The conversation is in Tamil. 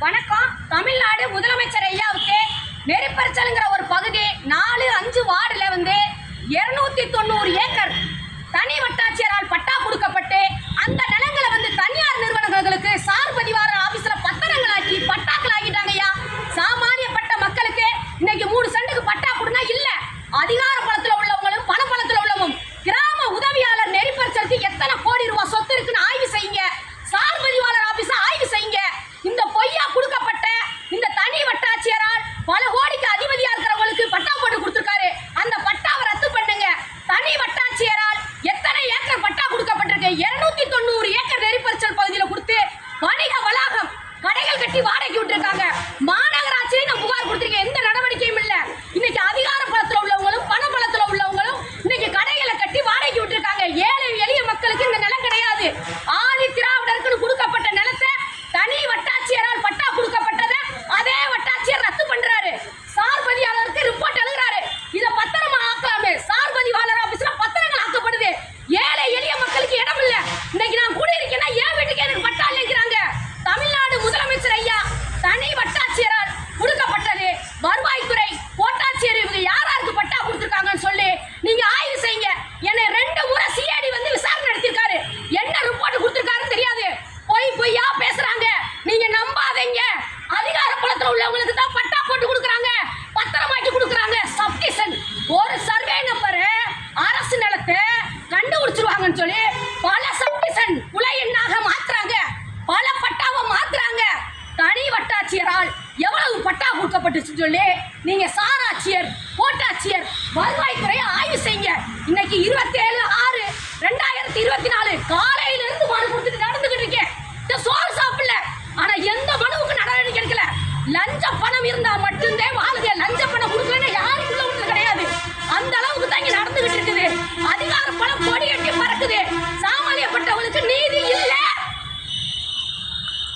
வணக்கம். தமிழ்நாடு முதலமைச்சர் ஐயாவுக்கு நெறிப்பரிசலுங்கிற ஒரு பகுதி 4-5 வார்டுல 290 ஏக்கர் தனி வட்டாட்சியரால் பட்டா கொடுக்கப்பட்டு அந்த நிலங்களை தனியார் நிறுவனங்களுக்கு சார் பதிவார ஆபீஸ்ல பத்திரங்களாக்கி பட்டாக்கள் ஆகிட்டாங்க ஐயா. சாமானியப்பட்ட மக்களுக்கு இன்னைக்கு 3 சென்ட்டுக்கு பட்டா கொடுனா இல்ல. அதிகார பலத்துல உள்ளவங்களும் பணப்பலத்துல உள்ளவங்களும் கிராம உதவியாளர் நெறிப்பரிசலுக்கு எத்தனை கோடி ரூபாய் சொத்து இருக்குன்னு ஆய்வு செய்யுங்க. சார் பதிவாளர் ஆபீஸ ஆய்வு செய்யுங்க. இந்த பொய்யா கொடுக்கப்பட்ட இந்த தனி வட்டாட்சியரால் பல கோடிக்கு அதிபதியா இருக்கிறவங்களுக்கு பட்டா போட்டு கொடுத்திருக்காரு. அந்த பட்டாவை ரத்து பண்ணுங்க. தனி வட்டாட்சியரால் எத்தனை ஏக்கர் பட்டா கொடுக்கப்பட்டிருக்கு? 290 ஏக்கர் நெறிப்பரிசல் பகுதியில் கொடுத்து வணிக வளாகம் கடைகள் கட்டி வாடகைக்கு விட்டுருக்காங்க. மாநகராட்சியை நான் புகார் கொடுத்திருக்கேன். எந்த நடவடிக்கையும் இல்ல. இன்னைக்கு அதிகார பலத்துல உள்ளவங்களும் பண பலத்துல உள்ளவங்களும் இன்னைக்கு கடைகளை கட்டி வாடகைக்கு விட்டுருக்காங்க. ஏழை எளிய மக்களுக்கு இந்த நிலம் கிடையாது. ஆதி திராவிடருக்கு கொடுக்கப்பட்ட நிலத்தை தனி வட்டாட்சியரால் பட்டா கொடுக்கப்பட்டதை அதே வட்டாட்சியர் ரத்து பண்றாரு. சார் பதிவாளருக்கு ரிப்போர்ட் எழுதுறாரு. இதை பத்திரமா ஆக்கலாமே. சார் பதிவாளர் ஆபீஸ்ல பத்திரங்கள் ஆக்கப்படுது. ஏழை எளிய மக்களுக்கு இடம் இல்ல. இன்னைக்கு நான் கூட இருக்கேன்னா என் வீட்டுக்கு எனக்கு பட்டா இல்லைங்கிறாங்க. தமிழ்நாடு முதலமைச்சர் ஐயா தனி வட்டாட்சியரால் கொடுக்கப்பட்டது வருவாய்த்துறை கோட்டாட்சியர் இவங்க யாராருக்கு பட்டா கொடுத்திருக்காங்கன்னு சொல்லி நீங்க ஆய்வு செய்யுங்க. என்னை 2 முறை சிஐடி விசாரணை நடத்திருக்காரு. என்ன ரிப்போர்ட் கொடுத்திருக்காருன்னு தெரியாது. பொய்யா பேசுறாங்க. நீங்க நம்பாதீங்க. அதிகார பலத்துல உள்ளவங்களுக்கு தான் பட்டா போட்டு கொடுக்குறாங்க, பத்திரமாக்கி கொடுக்குறாங்க. சப்டிஷன் ஒரு சர்வே நம்பர் அரசு நிலத்தை கண்டுபிடிச்சிருவாங்கன்னு சொல்லி பல சப்டிஷன் புல எண்ணாக மாத்துறாங்க, பல பட்டாவை மாத்துறாங்க. தனி வட்டாட்சியரால் எவ்வளவு பட்டா கொடுக்கப்பட்டுச்சுன்னு சொல்லி நீங்க சாராட்சியர் கோட்டாட்சியர் வருவாய்த்துறை ஆய்வு செய்யுங்க. இன்னைக்கு 27/6/2024 காலையில இருந்து மனு கொடுத்துட்டு நடந்துகிட்டு இருக்கேன். சோறு சாப்பிடல. ஆனா எந்த மனுவுக்கு நடவடிக்கை எடுக்கல. லஞ்ச பணம் இருந்தா மட்டும்தான்